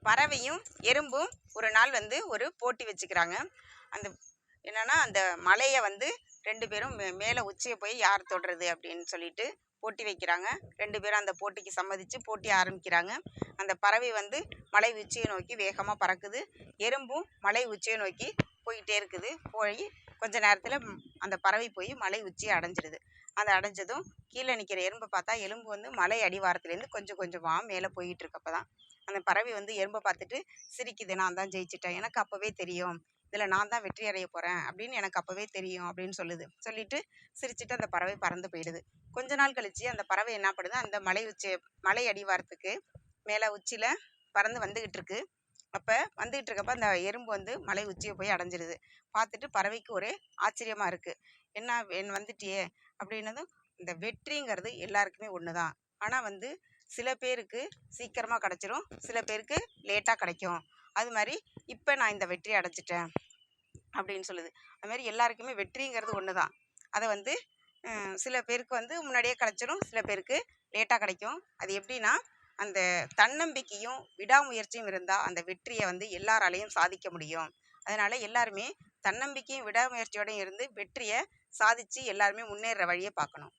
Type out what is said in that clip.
பறவையும் எறும்பும் ஒரு நாள் வந்து ஒரு போட்டி வச்சுக்கிறாங்க. அந்த என்னன்னா அந்த மலையை வந்து 2 பேரும் மேலே உச்சியை போய் யார் தொடுறது அப்படின்னு சொல்லிட்டு போட்டி வைக்கிறாங்க. 2 பேரும் அந்த போட்டிக்கு சம்மதிச்சு போட்டி ஆரம்பிக்கிறாங்க. அந்த பறவை வந்து மலை உச்சியை நோக்கி வேகமாக பறக்குது. எறும்பும் மலை உச்சியை நோக்கி போயிட்டே இருக்குது. போய் கொஞ்ச நேரத்தில் அந்த பறவை போய் மலை உச்சியை அடைஞ்சிடுது. அதை அடைஞ்சதும் கீழே நிற்கிற எறும்பை பார்த்தா எறும்பு வந்து மலை அடிவாரத்துலேருந்து கொஞ்சம் கொஞ்சமாக மேலே போயிட்டு இருக்கப்போ தான் அந்த பறவை வந்து எறும்பை பார்த்துட்டு சிரிக்குது. நான் தான் ஜெயிச்சிட்டேன், எனக்கு அப்போவே தெரியும், இதில் நான் தான் வெற்றி அடைய போகிறேன் அப்படின்னு எனக்கு அப்போவே தெரியும் அப்படின்னு சொல்லிட்டு சிரிச்சுட்டு அந்த பறவை பறந்து போயிடுது. கொஞ்ச நாள் கழிச்சு அந்த பறவை என்ன பண்ணுது, அந்த மலை அடிவாரத்துக்கு மேலே உச்சியில் பறந்து வந்துக்கிட்டு இருக்கு. அப்போ வந்துகிட்டு இருக்கப்ப அந்த எறும்பு வந்து மலை உச்சியை போய் அடைஞ்சிருது. பார்த்துட்டு பறவைக்கு ஒரே ஆச்சரியமாக இருக்குது. என்ன வந்துட்டியே அப்படின்னதும், இந்த வெற்றிங்கிறது எல்லாருக்குமே ஒன்று தான். ஆனால் வந்து சில பேருக்கு சீக்கிரமாக கிடச்சிரும், சில பேருக்கு லேட்டாக கிடைக்கும். அது மாதிரி இப்போ நான் இந்த வெற்றி அடைஞ்சிட்டேன் அப்படின்னு சொல்லுது. அது மாதிரி எல்லாருக்குமே வெற்றிங்கிறது ஒன்று தான். அதை வந்து சில பேருக்கு வந்து முன்னாடியே கிடச்சிரும், சில பேருக்கு லேட்டாக கிடைக்கும். அது எப்படின்னா அந்த தன்னம்பிக்கையும் விடாமுயற்சியும் இருந்தால் அந்த வெற்றியை வந்து எல்லாராலையும் சாதிக்க முடியும். அதனால் எல்லாருமே தன்னம்பிக்கையும் விடாமுயற்சியோடையும் இருந்து வெற்றியை சாதித்து எல்லாருமே முன்னேற வழியை பார்க்கணும்.